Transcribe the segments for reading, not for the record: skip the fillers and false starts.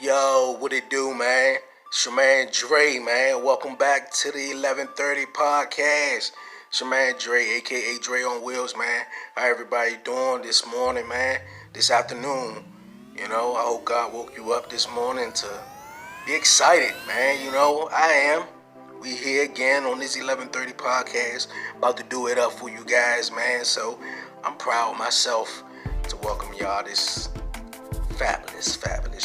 Yo, what it do, man? It's your man Dre, man. Welcome back to the 11:30 podcast. It's your man Dre, aka Dre on Wheels, man. How everybody doing this morning, man? This afternoon. I hope God woke you up this morning to be excited, man. I am. We here again on this 11:30 podcast, about to do it up for you guys, man. So I'm proud of myself to welcome y'all this fabulous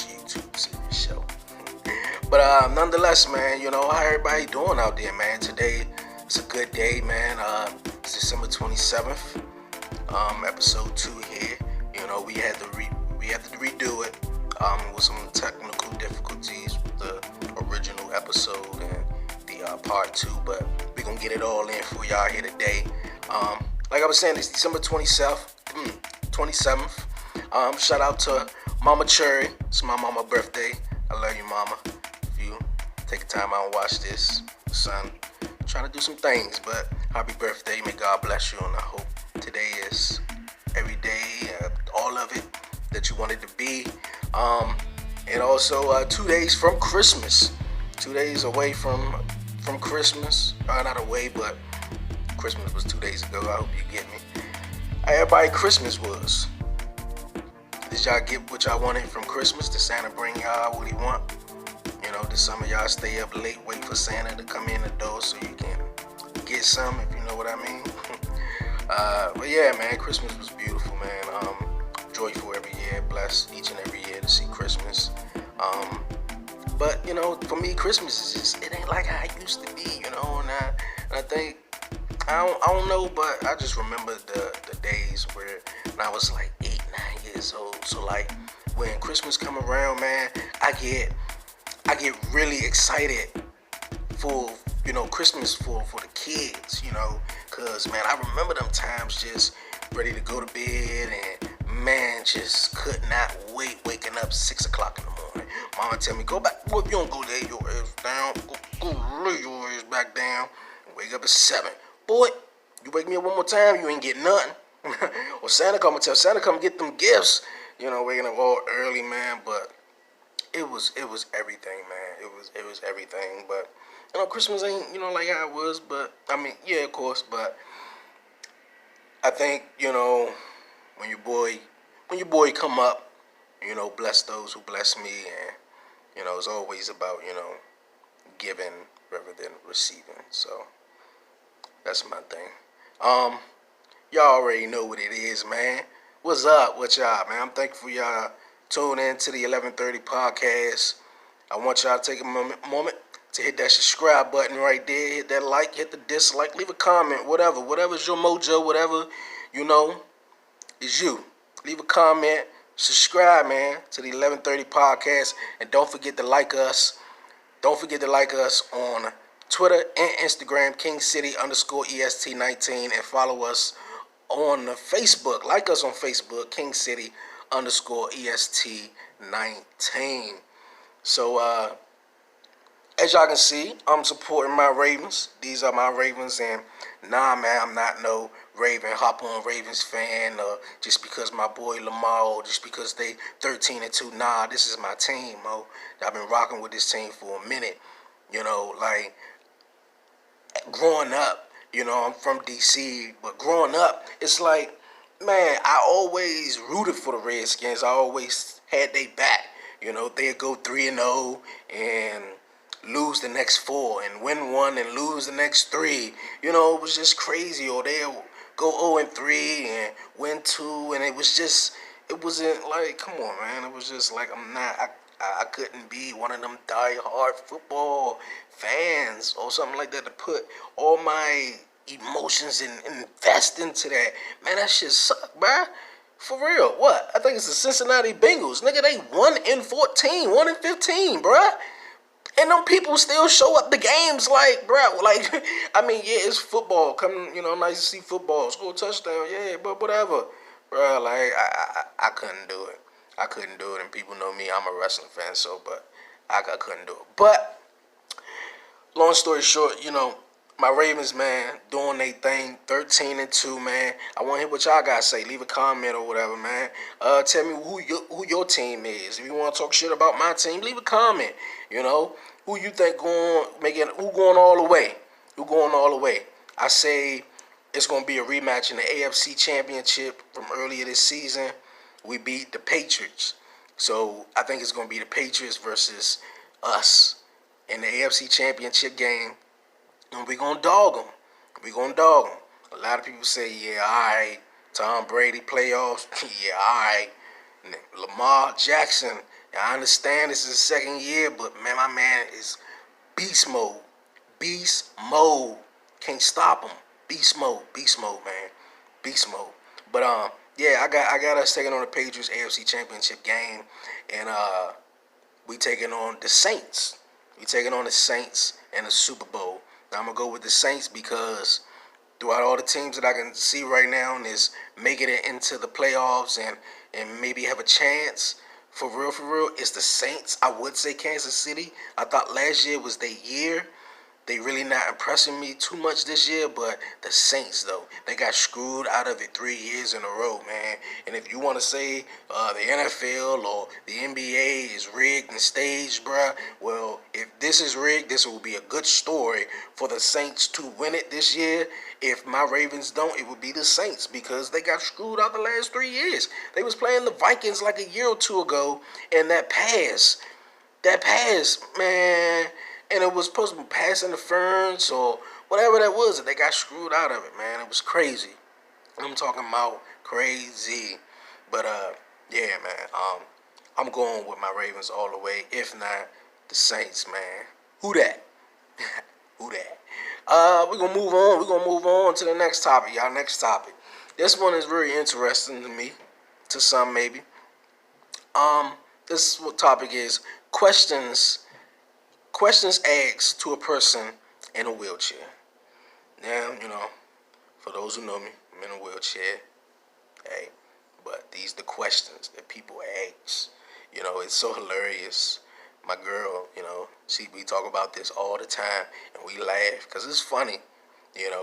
YouTube series show. But nonetheless, man, how everybody doing out there, man? Today it's a good day, man. It's December 27th, episode 2 here. We had to redo it with some technical difficulties with the original episode and the part 2, but we're gonna get it all in for y'all here today. Like I was saying, it's December 27th. Shout out to Mama Cherry. It's my mama birthday. I love you, mama. If you take the time out and watch this, son, I'm trying to do some things, but happy birthday. May God bless you, and I hope today is every day, all of it that you wanted to be. And also 2 days from Christmas. 2 days away from Christmas. Not away, but Christmas was 2 days ago. I hope you get me. How everybody Christmas was? Did y'all get what y'all wanted from Christmas? Did Santa bring y'all what he want? Did some of y'all stay up late, wait for Santa to come in the door so you can get some, if you know what I mean? But yeah, man, Christmas was beautiful, man. Joyful every year, blessed each and every year to see Christmas. But for me, Christmas is just, it ain't like how it used to be, and I think, I don't know, but I just remember the days where when I was like 8, 9 years old. So like when Christmas come around, man, I get really excited for Christmas for the kids, cause man, I remember them times just ready to go to bed and man, just could not wait waking up 6 o'clock in the morning. Mama tell me, go back, boy, if you don't go lay your ass down, go lay your ass back down and wake up at 7. Boy, you wake me up one more time, you ain't get nothing. Or Santa come and tell Santa come get them gifts. Waking up all early, man. But it was everything, man. It was everything. But Christmas ain't like how it was. But I mean, yeah, of course. But I think when your boy come up, bless those who bless me, and it's always about giving rather than receiving. So that's my thing. Y'all already know what it is, man. What's up with y'all, man? I'm thankful y'all tune in to the 11:30 podcast. I want y'all to take a moment to hit that subscribe button right there. Hit that like, hit the dislike, leave a comment, whatever's your mojo, whatever is you. Leave a comment, subscribe, man, to the 11:30 podcast, and don't forget to like us. Don't forget to like us on Twitter and Instagram, KingCity_EST19, and follow us on Facebook. Like us on Facebook, KingCity_EST19. So, as y'all can see, I'm supporting my Ravens. These are my Ravens, and nah, man, I'm not no Raven, hop on Ravens fan, just because my boy Lamar, or just because they 13-2. Nah, this is my team, mo. I've been rocking with this team for a minute. Like growing up, I'm from DC, but growing up, it's like, man, I always rooted for the Redskins. I always had they back. They'd go 3-0 and lose the next 4 and win 1 and lose the next 3. It was just crazy. Or they'll go 0-3 and win 2, and it wasn't like, come on, man. It was just like, I couldn't be one of them die-hard football fans or something like that to put all my emotions and invest into that. Man, that shit suck, bruh. For real. What? I think it's the Cincinnati Bengals. Nigga, they 1-14, 1-15, bruh. And them people still show up the games like, bruh, like, I mean, yeah, it's football. Come, nice to see football. Score a touchdown, yeah, but whatever. Bruh, like, I couldn't do it. I couldn't do it, and people know me. I'm a wrestling fan, so, but I couldn't do it. But long story short, My Ravens, man, doing their thing, 13-2, man. I want to hear what y'all got to say. Leave a comment or whatever, man. Tell me who your team is. If you want to talk shit about my team, leave a comment. You know, who you think who going all the way? Who going all the way? I say it's going to be a rematch in the AFC Championship from earlier this season. We beat the Patriots. So I think it's going to be the Patriots versus us in the AFC Championship game. And we're going to dog them. We're going to dog them. A lot of people say, yeah, all right. Tom Brady playoffs. Yeah, all right. Lamar Jackson. I understand this is his second year, but, man, my man is beast mode. Beast mode. Can't stop him. Beast mode. Beast mode, man. Beast mode. But, yeah, I got us taking on the Patriots AFC Championship game. And we taking on the Saints. We taking on the Saints in the Super Bowl. Now, I'm going to go with the Saints because throughout all the teams that I can see right now is making it into the playoffs and maybe have a chance, for real, it's the Saints. I would say Kansas City. I thought last year was their year. They really not impressing me too much this year, but the Saints, though, they got screwed out of it 3 years in a row, man. And if you want to say the NFL or the NBA is rigged and staged, bruh, well, if this is rigged, this will be a good story for the Saints to win it this year. If my Ravens don't, it would be the Saints because they got screwed out the last 3 years. They was playing the Vikings like a year or two ago, and that pass, man, and it was supposed to be pass interference or whatever that was, and they got screwed out of it, man. It was crazy. I'm talking about crazy. But yeah, man. I'm going with my Ravens all the way. If not, the Saints, man. Who that? Who that? We're gonna move on. We're gonna move on to the next topic, y'all. Next topic. This one is very interesting to me. To some maybe. This topic is questions asked to a person in a wheelchair. Now, for those who know me, I'm in a wheelchair. Hey, but these the questions that people ask. It's so hilarious. My girl, we talk about this all the time, and we laugh because it's funny.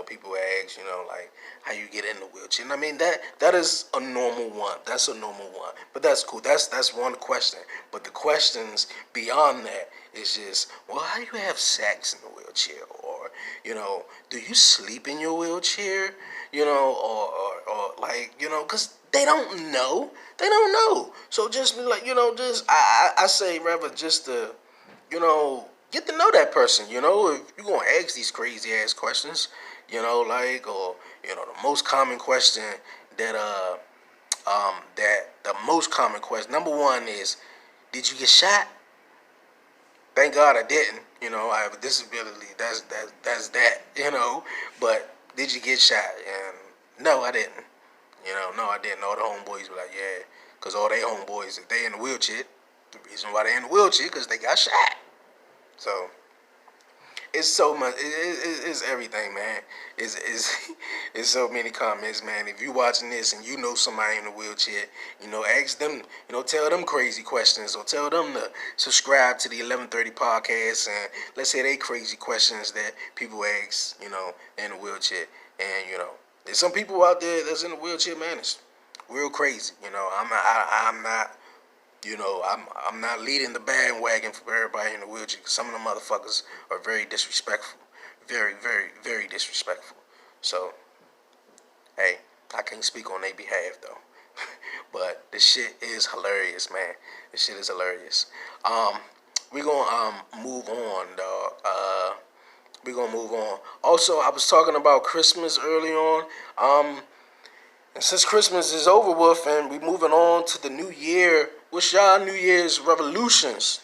People ask, like how you get in the wheelchair. And I mean that is a normal one. That's a normal one. But that's cool. That's one question. But the questions beyond that is just, well, how do you have sex in the wheelchair? Or, do you sleep in your wheelchair? Or like, because they don't know. They don't know. So just be like, I say rather just to, get to know that person, if you're going to ask these crazy ass questions, the most common question that the most common question, number one is, did you get shot? Thank God I didn't, I have a disability, that's that, but did you get shot? And no, I didn't, no, I didn't. All the homeboys were like, yeah, because all they homeboys, if they in the wheelchair, the reason why they in the wheelchair, because they got shot. So it's so much. It's everything, man. It's so many comments, man. If you watching this and you know somebody in a wheelchair, ask them. Tell them crazy questions or tell them to subscribe to the 11:30 podcast and let's say they crazy questions that people ask, in a wheelchair. And there's some people out there that's in a wheelchair, man. It's real crazy. I'm not. I'm not leading the bandwagon for everybody in the wheelchair because some of them motherfuckers are very disrespectful. Very, very, very disrespectful. So, hey, I can't speak on their behalf, though. But this shit is hilarious, man. This shit is hilarious. We're going to move on, dog. We're going to move on. Also, I was talking about Christmas early on. And since Christmas is over with and we moving on to the new year, what's y'all New Year's resolutions?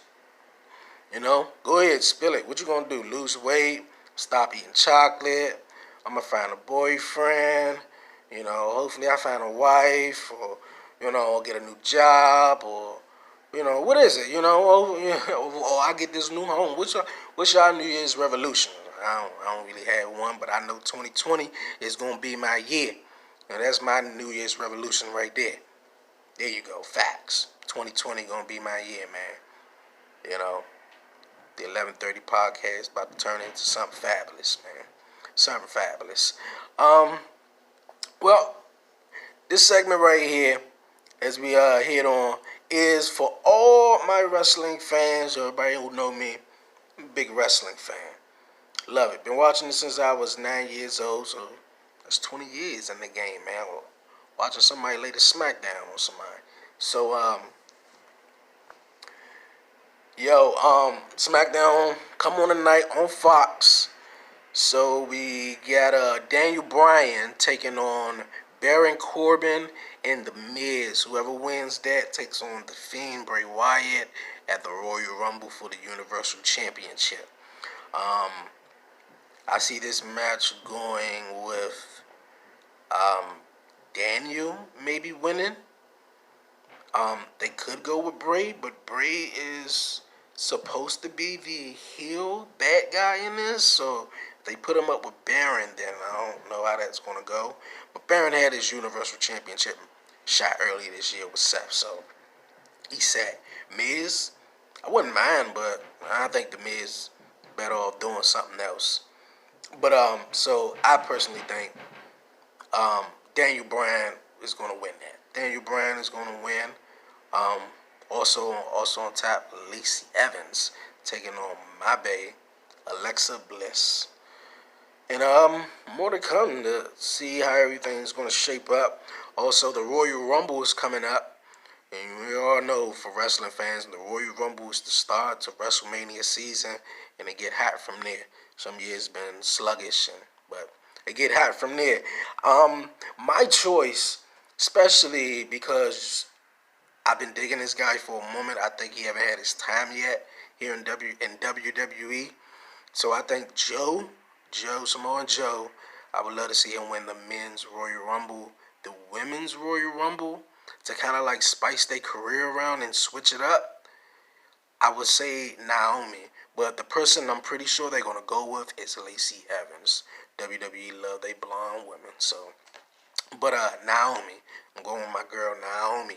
Go ahead, spill it. What you gonna do? Lose weight? Stop eating chocolate? I'm gonna find a boyfriend. Hopefully I find a wife, or get a new job, or what is it? Or I get this new home. What's y'all New Year's resolution? I don't really have one, but I know 2020 is gonna be my year. Now that's my New Year's resolution right there. There you go, facts. 2020 gonna be my year, man. The 11:30 podcast about to turn into something fabulous, man. something fabulous. Well, this segment right here, as we hit on, is for all my wrestling fans. Everybody who know me, I'm a big wrestling fan. Love it. Been watching it since I was 9 years old, so that's 20 years in the game, man. Watching somebody lay the smackdown on somebody. So, SmackDown come on tonight on Fox. So we got Daniel Bryan taking on Baron Corbin and The Miz. Whoever wins that takes on The Fiend Bray Wyatt at the Royal Rumble for the Universal Championship. I see this match going with Daniel maybe winning. They could go with Bray, but Bray is supposed to be the heel bad guy in this, so if they put him up with Baron, then I don't know how that's going to go. But Baron had his Universal Championship shot earlier this year with Seth, so he's set. Miz, I wouldn't mind, but I think the Miz better off doing something else. But so I personally think Daniel Bryan is going to win that. Daniel Bryan is going to win. Um, also on top, Lacey Evans taking on my bae, Alexa Bliss. And more to come to see how everything's going to shape up. Also, the Royal Rumble is coming up. And we all know, for wrestling fans, the Royal Rumble is the start to WrestleMania season, and it get hot from there. Some years been sluggish, but it get hot from there. My choice, especially because I've been digging this guy for a moment. I think he haven't had his time yet here in WWE. So I think Samoa Joe, I would love to see him win the men's Royal Rumble, the women's Royal Rumble, to kind of like spice their career around and switch it up. I would say Naomi, but the person I'm pretty sure they're gonna go with is Lacey Evans. WWE love they blonde women, so. But Naomi, I'm going with my girl Naomi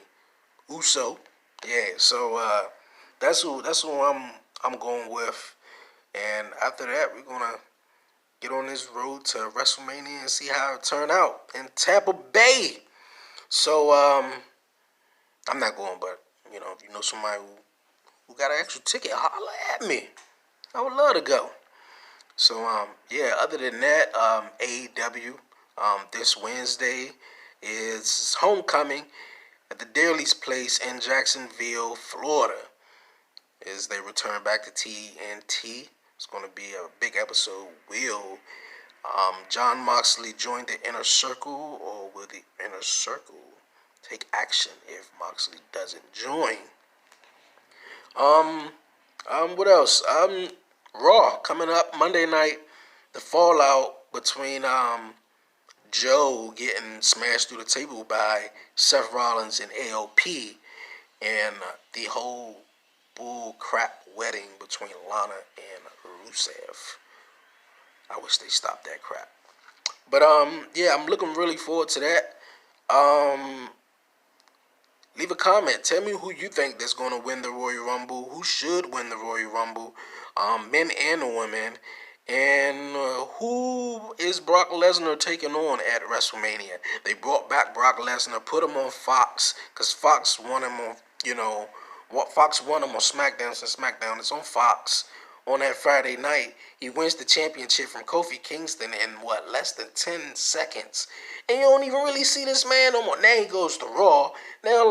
Uso. Yeah, so that's who I'm going with. And after that, we're gonna get on this road to WrestleMania and see how it turn out in Tampa Bay. So I'm not going, but if you know somebody who got an extra ticket, holla at me. I would love to go. So other than that, AEW this Wednesday is homecoming at the Daly's place in Jacksonville, Florida, as they return back to TNT. It's going to be a big episode. Will John Moxley join the Inner Circle, or will the Inner Circle take action if Moxley doesn't join? What else? Raw coming up Monday night. The fallout between Joe getting smashed through the table by Seth Rollins and AOP, and the whole bull crap wedding between Lana and Rusev. I wish they stopped that crap. But I'm looking really forward to that. Leave a comment. Tell me who you think that's going to win the Royal Rumble. Who should win the Royal Rumble? Men and women. And who is Brock Lesnar taking on at WrestleMania? They brought back Brock Lesnar, put him on Fox, because Fox won him on, Fox won him on SmackDown, since SmackDown is on Fox. On that Friday night, he wins the championship from Kofi Kingston in, less than 10 seconds. And you don't even really see this man no more. Now he goes to Raw. Now,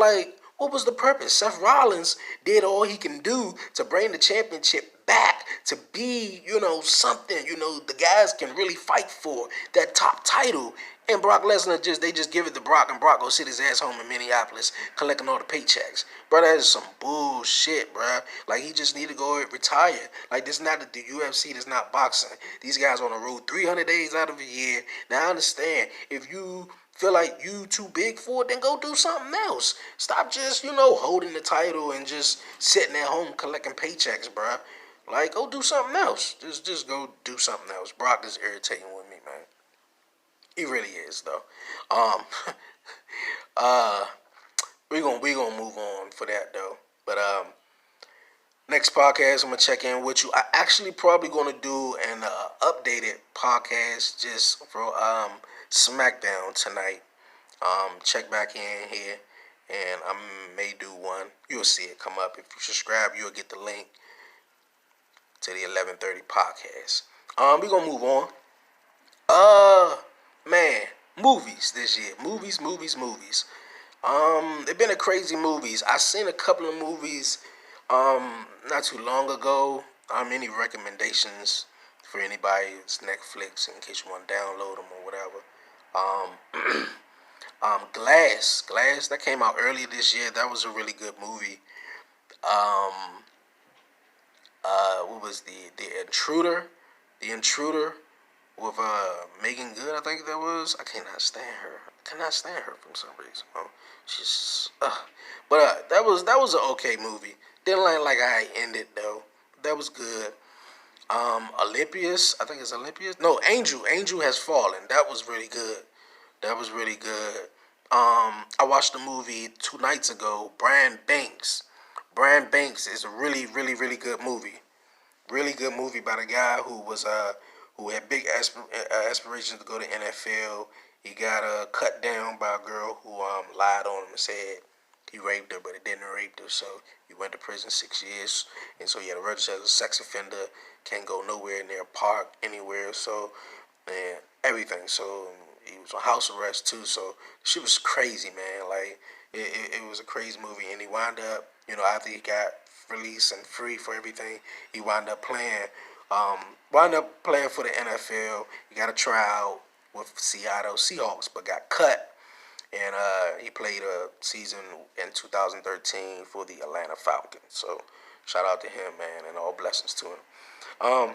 what was the purpose? Seth Rollins did all he can do to bring the championship back to be, something, the guys can really fight for that top title. And Brock Lesnar they just give it to Brock, and Brock go sit his ass home in Minneapolis collecting all the paychecks. Bro, that is some bullshit, bro. He just need to go and retire. This not the UFC, this not boxing. These guys on the road 300 days out of a year. Now I understand, if you feel like you too big for it, then go do something else. Stop just, holding the title and just sitting at home collecting paychecks, bro. Go do something else. Just go do something else. Brock is irritating with me, man. He really is, though. we gonna move on for that, though. But next next podcast, I'm gonna check in with you. I actually probably gonna do an updated podcast just for SmackDown tonight. Check back in here, and I may do one. You'll see it come up. If you subscribe, you'll get the link to the 11:30 podcast. We gonna move on. Man, movies this year. Movies. They've been a crazy movies. I seen a couple of movies, not too long ago. Any recommendations for anybody? It's Netflix in case you want to download them or whatever. Glass that came out earlier this year. That was a really good movie. What was the Intruder? The Intruder with Megan Good, I think that was. I cannot stand her. For some reason. She's but that was an okay movie. Didn't like how it ended though. That was good. Olympius, I think it's Olympius. No, Angel Has Fallen. That was really good. I watched the movie 2 nights ago. Brian Banks is a really good movie. Really good movie about a guy who had big aspirations to go to NFL. He got cut down by a girl who lied on him and said he raped her, but it didn't rape her. So he went to prison 6 years, and so he had to register as a sex offender. Can't go nowhere near a park anywhere. So and everything. So he was on house arrest too. So she was crazy, man. Like it was a crazy movie, and he wound up, after he got released and free for everything, he wound up playing for the NFL. He got a tryout with Seattle Seahawks, but got cut. And he played a season in 2013 for the Atlanta Falcons. So shout out to him, man, and all blessings to him.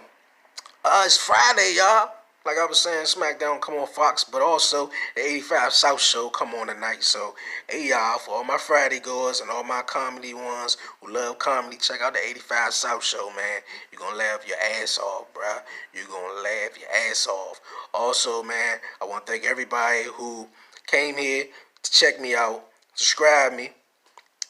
It's Friday, y'all. Like I was saying, SmackDown come on Fox, but also the 85 South Show come on tonight. So, hey, y'all, for all my Friday goers and all my comedy ones who love comedy, check out the 85 South Show, man. You're going to laugh your ass off, bruh. You're going to laugh your ass off. Also, man, I want to thank everybody who came here to check me out, subscribe me.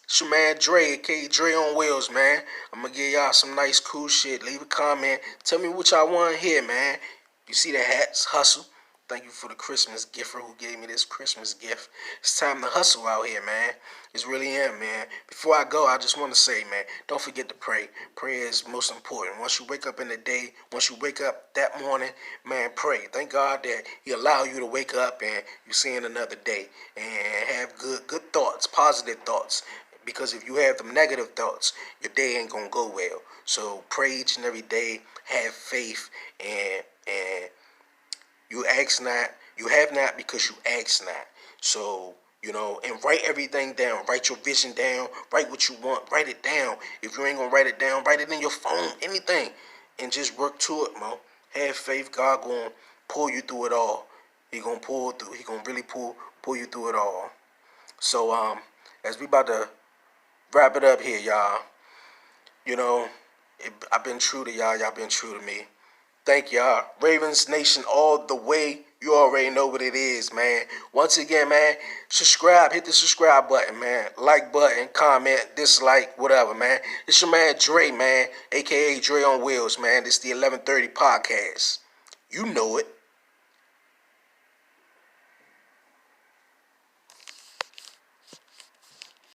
It's your man Dre, aka Dre on Wheels, man. I'm going to give y'all some nice, cool shit. Leave a comment. Tell me what y'all want to hear, man. You see the hats, hustle. Thank you for the Christmas gifter who gave me this Christmas gift. It's time to hustle out here, man. It's really am, man. Before I go, I just want to say, man, don't forget to pray. Prayer is most important. Once you wake up in the day, once you wake up that morning, man, pray. Thank God that He allowed you to wake up and you're seeing another day and have good thoughts, positive thoughts. Because if you have them negative thoughts, your day ain't gonna go well. So pray each and every day, have faith, and you ask not, you have not because you ask not. So, and write everything down. Write your vision down. Write what you want. Write it down. If you ain't gonna write it down, write it in your phone, anything. And just work to it, man. Have faith. God gonna pull you through it all. He gonna pull through. He gonna really pull you through it all. So, as we about to wrap it up here, y'all. I've been true to y'all. Y'all been true to me. Thank y'all. Ravens Nation all the way. You already know what it is, man. Once again, man, subscribe. Hit the subscribe button, man. Like button, comment, dislike, whatever, man. It's your man Dre, man, a.k.a. Dre on Wheels, man. This is the 11:30 podcast. You know it.